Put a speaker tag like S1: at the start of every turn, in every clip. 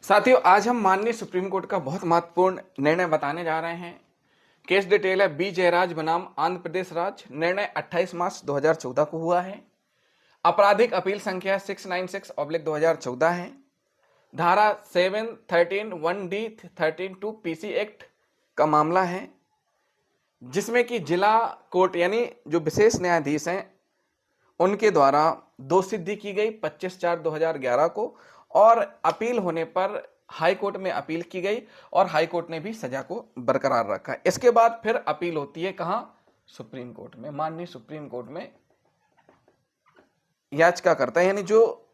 S1: साथियों, आज हम माननीय सुप्रीम कोर्ट का बहुत महत्वपूर्ण निर्णय बताने जा रहे हैं। केस डिटेल है बी जयराज बनाम आंध्र प्रदेश राज्य। निर्णय 28 मार्च 2014 को हुआ है। आपराधिक अपील संख्या 696/2014 है। धारा 713 1D 13(2) पीसी एक्ट का मामला है, जिसमें कि जिला कोर्ट यानी जो विशेष न्यायाधीश हैं उनके द्वारा दोषसिद्धि की गई 25/4/2011 को, और अपील होने पर हाई कोर्ट में अपील की गई और हाई कोर्ट ने भी सजा को बरकरार रखा। इसके बाद फिर अपील होती है कहां? सुप्रीम कोर्ट में। माननीय सुप्रीम कोर्ट में याचिका करता है, यानी जो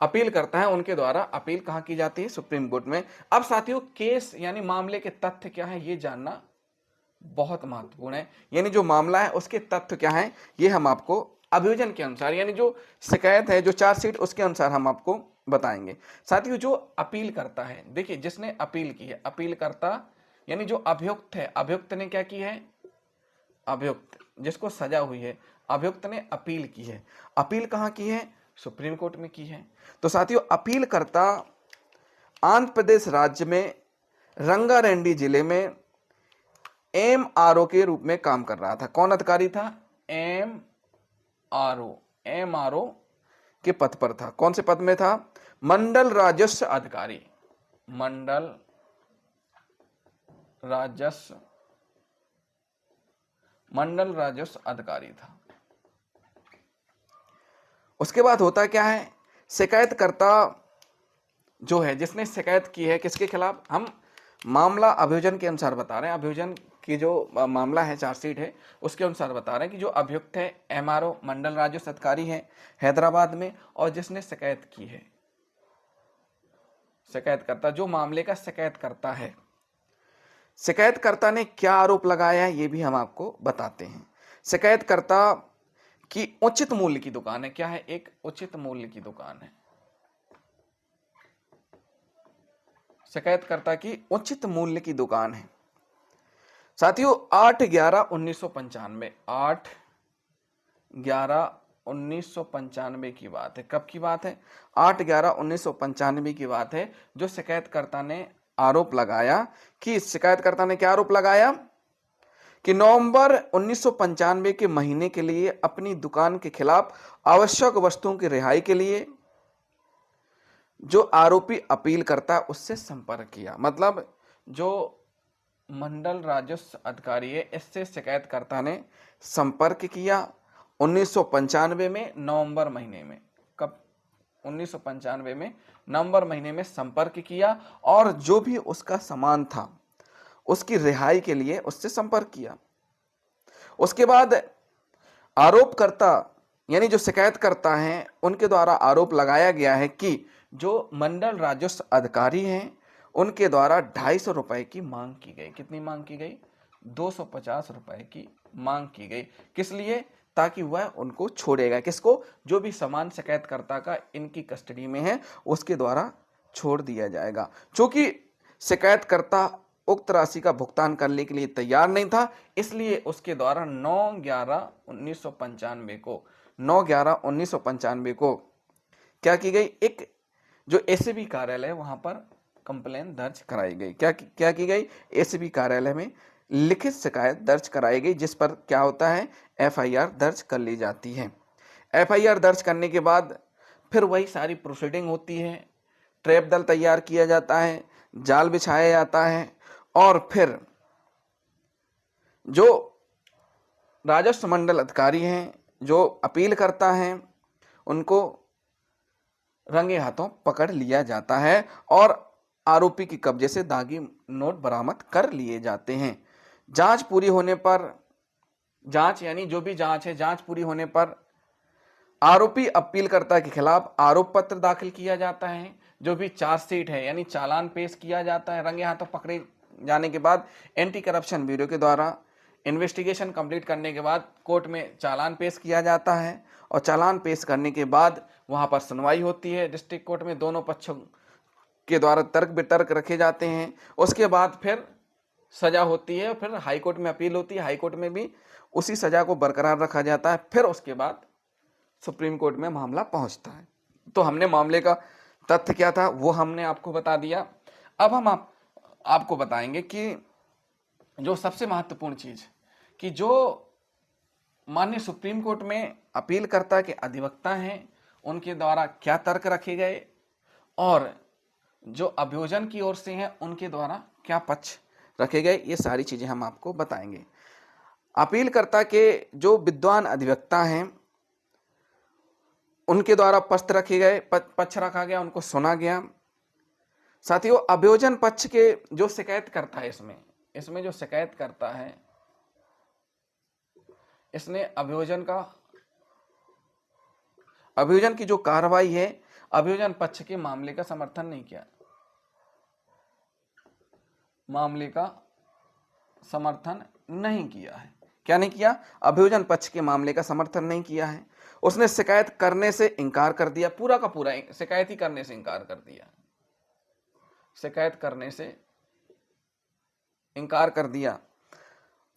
S1: अपील करता है उनके द्वारा अपील कहां की जाती है? सुप्रीम कोर्ट में। अब साथियों, केस यानी मामले के तथ्य क्या है ये जानना बहुत महत्वपूर्ण है। यानी जो मामला है उसके तथ्य क्या है ये हम आपको अभियोजन के अनुसार, यानी जो शिकायत है, जो चार्जशीट, उसके अनुसार हम आपको बताएंगे। साथियों, जो अपील करता है, देखिए जिसने अपील की है, अपील करता यानी जो अभियुक्त है, अभियुक्त ने क्या की है? अभियुक्त जिसको सजा हुई है, अभियुक्त ने अपील की है। अपील कहां की है? सुप्रीम कोर्ट में की है। तो साथियों, अपील करता आंध्र प्रदेश राज्य में रंगारेड्डी जिले में MRO के रूप में काम कर रहा था। कौन अधिकारी था? MRO के पद पर था। कौन से पद में था? मंडल राजस्व अधिकारी। मंडल राजस्व अधिकारी था। उसके बाद होता क्या है? शिकायतकर्ता जो है, जिसने शिकायत की है, किसके खिलाफ? हम मामला अभियोजन के अनुसार बता रहे हैं। अभियोजन की जो मामला है, चार्जशीट है, उसके अनुसार बता रहे हैं कि जो अभियुक्त है MRO मंडल राजस्व अधिकारी है हैदराबाद में, और जिसने शिकायत की है, शिकायतकर्ता जो मामले का शिकायत करता है, शिकायतकर्ता ने क्या आरोप लगाया है ये भी हम आपको बताते हैं। शिकायतकर्ता की उचित मूल्य की दुकान है। क्या है? एक उचित मूल्य की दुकान है। शिकायतकर्ता की उचित मूल्य की दुकान है। साथियों, 8/11/1995 8/11/1995 की बात है। कब की बात है? 8/11/1995 की बात है, जो शिकायतकर्ता ने आरोप लगाया कि, शिकायतकर्ता ने क्या आरोप लगाया कि नवंबर 1995 के महीने के लिए अपनी दुकान के खिलाफ आवश्यक वस्तुओं की रिहाई के लिए जो आरोपी अपील करता है उससे संपर्क किया। मतलब जो मंडल राजस्व अधिकारी है, इससे शिकायतकर्ता ने संपर्क किया 1995 में नवंबर महीने में। कब? 1995 में नवंबर महीने में संपर्क किया, और जो भी उसका सामान था उसकी रिहाई के लिए उससे संपर्क किया। उसके बाद आरोपकर्ता यानी जो शिकायत करता है उनके द्वारा आरोप लगाया गया है कि जो मंडल राजस्व अधिकारी हैं उनके द्वारा 250 रुपए की मांग की गई। कितनी मांग की गई? 250 रुपए की मांग की गई। किस लिए? ताकि वह उनको छोड़ेगा। किसको? जो भी सामान शिकायतकर्ता का इनकी कस्टडी में है उसके द्वारा छोड़ दिया जाएगा। चूंकि शिकायतकर्ता उक्त राशि का भुगतान करने के लिए तैयार नहीं था, इसलिए उसके द्वारा 9/11/1995 को क्या की गई? एक जो ACB कार्यालय है वहां पर कंप्लेन दर्ज कराई गई। क्या की गई? ACB कार्यालय में लिखित शिकायत दर्ज कराई गई, जिस पर क्या होता है? FIR दर्ज कर ली जाती है। FIR दर्ज करने के बाद फिर वही सारी प्रोसीडिंग होती है। ट्रैप दल तैयार किया जाता है, जाल बिछाया जाता है, और फिर जो राजस्व मंडल अधिकारी हैं, जो अपील करता है, उनको रंगे हाथों पकड़ लिया जाता है और आरोपी के कब्जे से दागी नोट बरामद कर लिए जाते हैं। जांच पूरी होने पर, जांच यानी जो भी जांच है, जांच पूरी होने पर आरोपी अपीलकर्ता के खिलाफ आरोप पत्र दाखिल किया जाता है। जो भी चार्जशीट है यानी चालान पेश किया जाता है। रंगे हाथों पकड़े जाने के बाद एंटी करप्शन ब्यूरो के द्वारा इन्वेस्टिगेशन कंप्लीट करने के बाद कोर्ट में चालान पेश किया जाता है, और चालान पेश करने के बाद वहां पर सुनवाई होती है डिस्ट्रिक्ट कोर्ट में। दोनों पक्षों के द्वारा तर्क वितर्क रखे जाते हैं। उसके बाद फिर सजा होती है, फिर हाई कोर्ट में अपील होती है। हाई कोर्ट में भी उसी सजा को बरकरार रखा जाता है। फिर उसके बाद सुप्रीम कोर्ट में मामला पहुंचता है। तो हमने मामले का तथ्य क्या था वो हमने आपको बता दिया। अब हम आपको बताएंगे कि जो सबसे महत्वपूर्ण चीज, कि जो माननीय सुप्रीम कोर्ट में अपीलकर्ता के अधिवक्ता हैं उनके द्वारा क्या तर्क रखे गए, और जो अभियोजन की ओर से हैं उनके द्वारा क्या पक्ष रखे गए, ये सारी चीजें हम आपको बताएंगे। अपीलकर्ता के जो विद्वान अधिवक्ता हैं उनके द्वारा पक्ष रखे गए, पक्ष रखा गया, उनको सुना गया। साथियों, अभियोजन पक्ष के जो शिकायत करता है, इसमें जो शिकायत करता है, इसने अभियोजन की जो कार्रवाई है, अभियोजन पक्ष के मामले का समर्थन नहीं किया, मामले का समर्थन नहीं किया है। क्या नहीं किया? अभियोजन पक्ष के मामले का समर्थन नहीं किया है। उसने शिकायत करने से इनकार कर दिया, पूरा का पूरा शिकायत ही करने से इनकार कर दिया, शिकायत करने से इनकार कर दिया।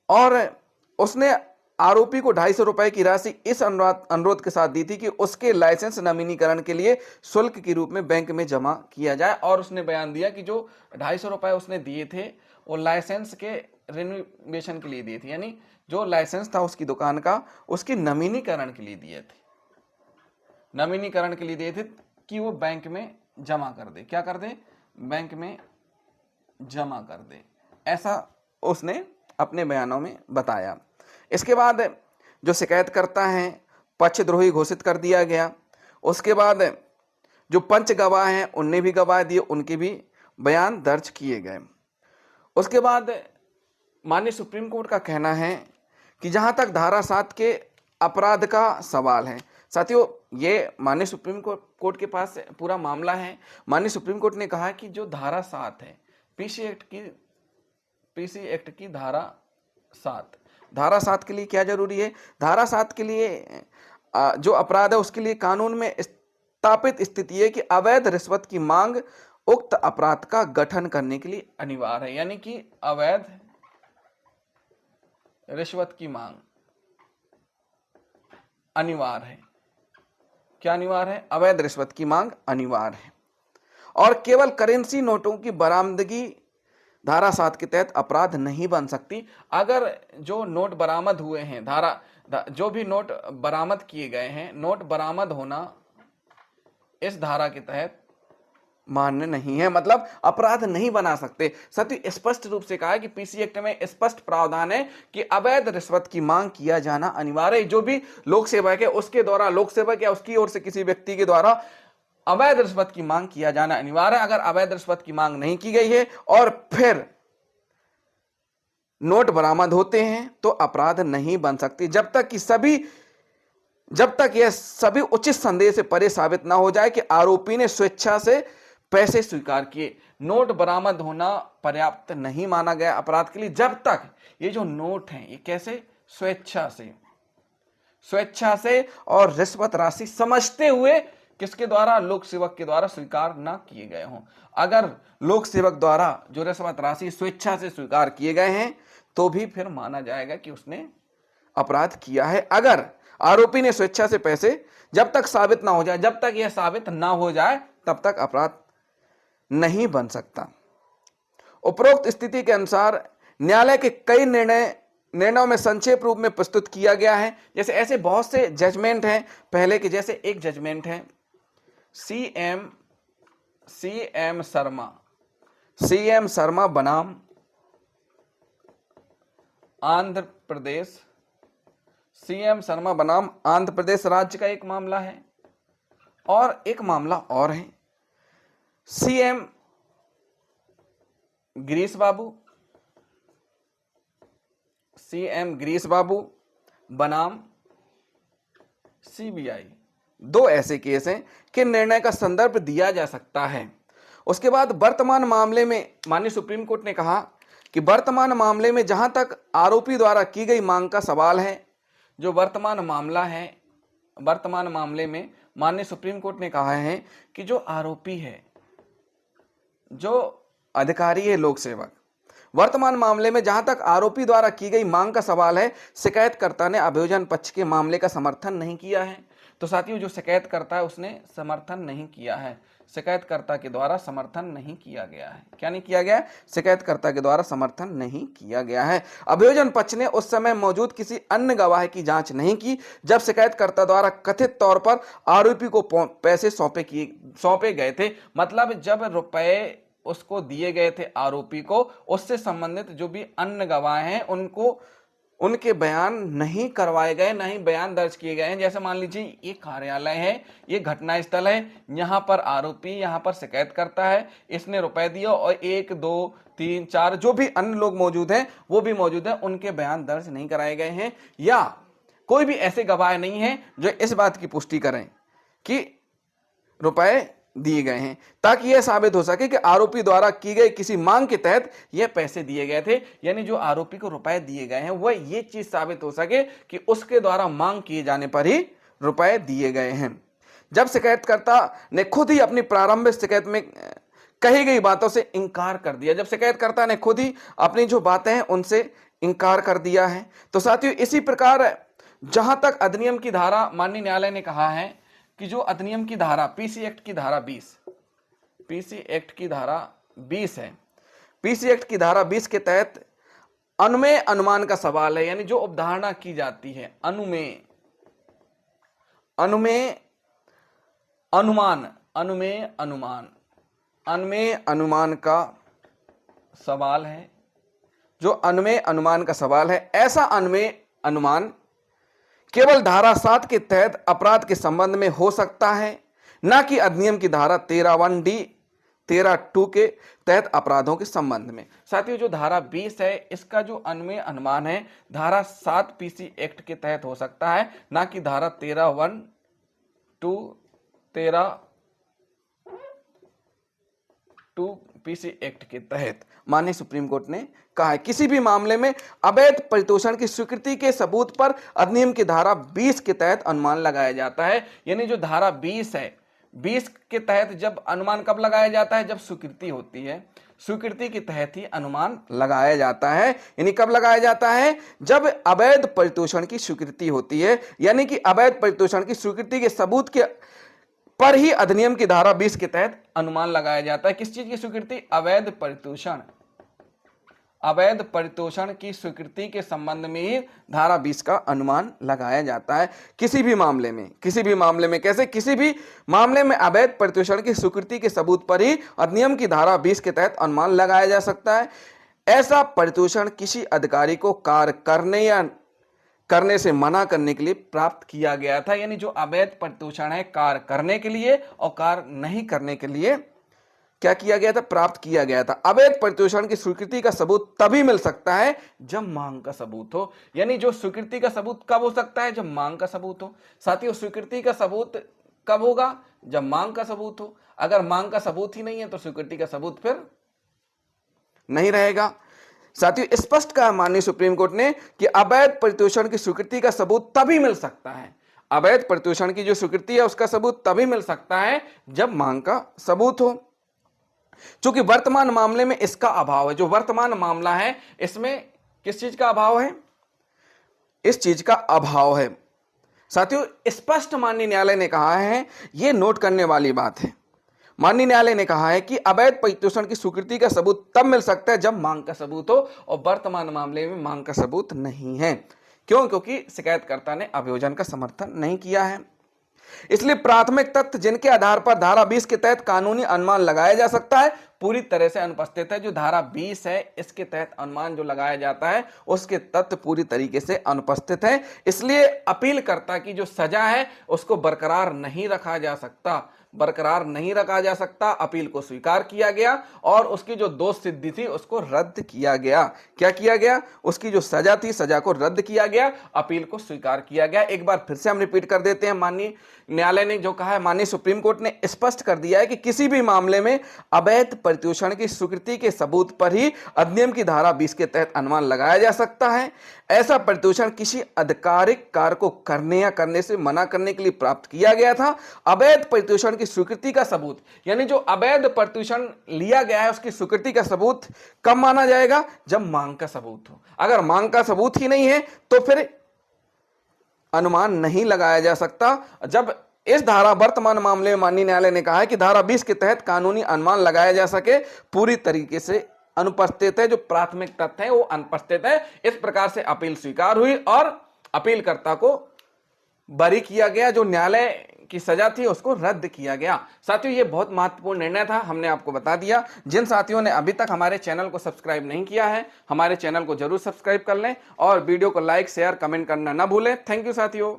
S1: और उसने आरोपी को 250 रुपए की राशि इस अनुरोध के साथ दी थी कि उसके लाइसेंस नवीनीकरण के लिए शुल्क के रूप में बैंक में जमा किया जाए। और उसने बयान दिया कि जो 250 रुपए उसने दिए थे वो लाइसेंस के रिन्यूवेशन के लिए दिए थे, यानी जो लाइसेंस था उसकी दुकान का, उसके नवीनीकरण के लिए दिए थे, नवीनीकरण के लिए दिए थे कि वो बैंक में जमा कर दे। क्या कर दे? बैंक में जमा कर दे, ऐसा उसने अपने बयानों में बताया। इसके बाद जो शिकायत करता है पक्षद्रोही घोषित कर दिया गया। उसके बाद जो पंच गवाह हैं उनने भी गवाह दिए, उनके भी बयान दर्ज किए गए। उसके बाद माननीय सुप्रीम कोर्ट का कहना है कि जहां तक धारा 7 के अपराध का सवाल है, साथियों ये माननीय सुप्रीम कोर्ट के पास पूरा मामला है। माननीय सुप्रीम कोर्ट ने कहा कि जो धारा 7 है पीसी एक्ट की धारा 7 के लिए क्या जरूरी है? धारा 7 के लिए जो अपराध है उसके लिए कानून में स्थापित स्थिति है कि अवैध रिश्वत की मांग उक्त अपराध का गठन करने के लिए अनिवार्य है, यानी कि अवैध रिश्वत की मांग अनिवार्य है। क्या अनिवार्य है? अवैध रिश्वत की मांग अनिवार्य है। और केवल करेंसी नोटों की बरामदगी धारा 7 के तहत अपराध नहीं बन सकती। अगर जो नोट बरामद हुए हैं, जो भी नोट बरामद किए गए हैं, नोट बरामद होना इस धारा के तहत मान्य नहीं है, मतलब अपराध नहीं बना सकते। सत्य स्पष्ट रूप से कहा है कि पीसी एक्ट में स्पष्ट प्रावधान है कि अवैध रिश्वत की मांग किया जाना अनिवार्य है। जो भी लोक सेवक है उसके द्वारा, लोक सेवक या उसकी ओर से किसी व्यक्ति के द्वारा अवैध रिश्वत की मांग किया जाना अनिवार्य है। अगर अवैध रिश्वत की मांग नहीं की गई है और फिर नोट बरामद होते हैं तो अपराध नहीं बन सकती, जब तक यह सभी उचित संदेह से परे साबित ना हो जाए कि आरोपी ने स्वेच्छा से पैसे स्वीकार किए। नोट बरामद होना पर्याप्त नहीं माना गया अपराध के लिए, जब तक ये जो नोट हैं ये कैसे? स्वेच्छा से और रिश्वत राशि समझते हुए किसके द्वारा? लोक सेवक के द्वारा स्वीकार ना किए गए हों। अगर लोक सेवक द्वारा जो रिश्वत राशि स्वेच्छा से स्वीकार किए गए हैं तो भी फिर माना जाएगा कि उसने अपराध किया है। अगर आरोपी ने स्वेच्छा से पैसे, जब तक साबित ना हो जाए, जब तक यह साबित ना हो जाए तब तक अपराध नहीं बन सकता। उपरोक्त स्थिति के अनुसार न्यायालय के कई निर्णयों में संक्षेप रूप में प्रस्तुत किया गया है। जैसे ऐसे बहुत से जजमेंट हैं पहले के, जैसे एक जजमेंट है सीएम शर्मा बनाम आंध्र प्रदेश, सीएम शर्मा बनाम आंध्र प्रदेश राज्य का एक मामला है। और एक मामला और है सीएम गिरीश बाबू बनाम सीबीआई। दो ऐसे केस हैं कि निर्णय का संदर्भ दिया जा सकता है। उसके बाद वर्तमान मामले में माननीय सुप्रीम कोर्ट ने कहा कि वर्तमान मामले में जहां तक आरोपी द्वारा की गई मांग का सवाल है, जो वर्तमान मामला है, वर्तमान मामले में माननीय सुप्रीम कोर्ट ने कहा है कि जो आरोपी है, जो अधिकारी है लोक सेवक, वर्तमान मामले में जहां तक आरोपी द्वारा की गई मांग का सवाल है, शिकायतकर्ता ने अभियोजन पक्ष के मामले का समर्थन नहीं किया है। तो साथियों जो शिकायत करता है उसने समर्थन नहीं किया है, शिकायतकर्ता के द्वारा समर्थन नहीं किया गया है। क्या नहीं किया गया है? शिकायतकर्ता के द्वारा समर्थन नहीं किया गया है। अभियोजन पक्ष ने उस समय मौजूद किसी अन्य गवाह की जांच नहीं की जब शिकायतकर्ता द्वारा कथित तौर पर आरोपी को पैसे सौंपे गए थे। मतलब जब रुपए उसको दिए गए थे आरोपी को, उससे संबंधित जो भी अन्य गवाह हैं उनको उनके बयान नहीं करवाए गए, नहीं बयान दर्ज किए गए हैं। जैसे मान लीजिए ये कार्यालय है, ये घटना स्थल है, यहाँ पर आरोपी, यहाँ पर शिकायत करता है, इसने रुपए दिया और 1 2 3 4 जो भी अन्य लोग मौजूद हैं वो भी मौजूद हैं, उनके बयान दर्ज नहीं कराए गए हैं, या कोई भी ऐसे गवाह नहीं है जो इस बात की पुष्टि करें कि रुपए दिए गए हैं, ताकि यह साबित हो सके कि आरोपी द्वारा की गई किसी मांग के तहत यह पैसे दिए गए थे। यानी जो आरोपी को रुपए दिए गए हैं वह ये चीज साबित हो सके कि उसके द्वारा मांग किए जाने पर ही रुपए दिए गए हैं। जब शिकायतकर्ता ने खुद ही अपनी प्रारंभिक शिकायत में कही गई बातों से इंकार कर दिया, जब शिकायतकर्ता ने खुद ही अपनी जो बातें हैं उनसे इंकार कर दिया है, तो साथियों इसी प्रकार जहां तक अधिनियम की धारा, माननीय न्यायालय ने कहा है कि जो अधिनियम की धारा पीसी एक्ट की धारा 20, पीसी एक्ट की धारा 20 है, पीसी एक्ट की धारा 20 के तहत अनुमेय अनुमान का सवाल है। यानी जो अवधारणा की जाती है अनुमेय अनुमान, अनुमेय अनुमान का सवाल है, जो अनुमेय अनुमान का सवाल है, ऐसा अनुमेय अनुमान केवल धारा 7 के तहत अपराध के संबंध में हो सकता है, ना कि अधिनियम की धारा 13(1)(d), 13(2) के तहत अपराधों के संबंध में। साथियों जो धारा 20 है इसका जो अनुमेय अनुमान है धारा 7 पीसी एक्ट के तहत हो सकता है, ना कि धारा 13(1)(2) पीसी एक्ट के तहत। माननीय सुप्रीम कोर्ट ने कहा है किसी भी मामले में अवैध परितोषण की स्वीकृति के सबूत पर अधिनियम की धारा 20 के तहत अनुमान लगाया जाता है। यानी जो धारा 20 है, 20 के तहत जब अनुमान कब लगाया जाता है? जब स्वीकृति होती है, स्वीकृति के तहत ही अनुमान लगाया जाता है। यानी कब लगाया जाता है? जब अवैध परितोषण की स्वीकृति होती है, यानी कि अवैध परितोषण की स्वीकृति के सबूत के पर ही अधिनियम की धारा 20 के तहत अनुमान लगाया जाता है। किस चीज की स्वीकृति? अवैध परितोषण की स्वीकृति के संबंध में ही धारा 20 का अनुमान लगाया जाता है। किसी भी मामले में कैसे? किसी भी मामले में अवैध परितोषण की स्वीकृति के सबूत पर ही अधिनियम की धारा 20 के तहत अनुमान लगाया जा सकता है। ऐसा परितोषण किसी अधिकारी को कार्य करने से मना करने के लिए प्राप्त किया गया था। यानी जो अवैध परितोषण है कार्य करने के लिए और कार्य नहीं करने के लिए क्या किया गया था? प्राप्त किया गया था। अवैध परितोषण की स्वीकृति का सबूत तभी मिल सकता है जब मांग का सबूत हो। यानी जो स्वीकृति का सबूत कब हो सकता है? जब मांग का सबूत हो। साथियों स्वीकृति का सबूत कब होगा? जब मांग का सबूत हो। अगर मांग का सबूत ही नहीं है तो स्वीकृति का सबूत फिर नहीं रहेगा। साथियों स्पष्ट कहा माननीय सुप्रीम कोर्ट ने कि अवैध परितोषण की स्वीकृति का सबूत तभी मिल सकता है, अवैध परितोषण की जो स्वीकृति है उसका सबूत तभी मिल सकता है जब मांग का सबूत हो। चूंकि वर्तमान मामले में इसका अभाव है, जो वर्तमान मामला है इसमें किस चीज का अभाव है? इस चीज का अभाव है। साथियों स्पष्ट माननीय न्यायालय ने कहा है, यह नोट करने वाली बात है, माननीय न्यायालय ने कहा है कि अवैध परितोषण की स्वीकृति का सबूत तब मिल सकता है जब मांग का सबूत हो, और वर्तमान मामले में मांग का सबूत नहीं है। क्यों? क्योंकि शिकायतकर्ता ने अभियोजन का समर्थन नहीं किया है। इसलिए प्राथमिक तथ्य जिनके आधार पर धारा 20 के तहत कानूनी अनुमान लगाया जा सकता है पूरी तरह से अनुपस्थित है। जो धारा 20 है इसके तहत अनुमान जो लगाया जाता है उसके तथ्य पूरी तरीके से अनुपस्थित है। इसलिए अपीलकर्ता की जो सजा है उसको बरकरार नहीं रखा जा सकता, अपील को स्वीकार किया गया और उसकी जो दोष सिद्धि थी उसको रद्द किया गया। क्या किया गया? उसकी जो सजा थी सजा को रद्द किया गया, अपील को स्वीकार किया गया। एक बार फिर से हम रिपीट कर देते हैं, माननीय न्यायालय ने जो कहा है, माननीय सुप्रीम कोर्ट ने स्पष्ट कर दिया है कि किसी भी मामले में अवैध परितोषण की स्वीकृति के सबूत पर ही अधिनियम की धारा 20 के तहत अनुमान लगाया जा सकता है। ऐसा परितोषण किसी आधिकारिक कार्य को करने या करने से मना करने के लिए प्राप्त किया गया था। अवैध परितोषण की स्वीकृति का सबूत, यानी जो अवैध परितोषण लिया गया है उसकी स्वीकृति का सबूत कब माना जाएगा? जब मांग का सबूत हो। अगर मांग का सबूत ही नहीं है तो फिर अनुमान नहीं लगाया जा सकता। जब इस धारा वर्तमान मामले में माननीय न्यायालय ने कहा है कि धारा 20 के तहत कानूनी अनुमान लगाया जा सके पूरी तरीके से अनुपस्थित है, जो प्राथमिक तथ्य है वो अनुपस्थित है। इस प्रकार से अपील स्वीकार हुई और अपीलकर्ता को बरी किया गया, जो न्यायालय की सजा थी उसको रद्द किया गया। साथियों ये बहुत महत्वपूर्ण निर्णय था, हमने आपको बता दिया। जिन साथियों ने अभी तक हमारे चैनल को सब्सक्राइब नहीं किया है, हमारे चैनल को जरूर सब्सक्राइब कर लें और वीडियो को लाइक शेयर कमेंट करना ना भूलें। थैंक यू साथियों।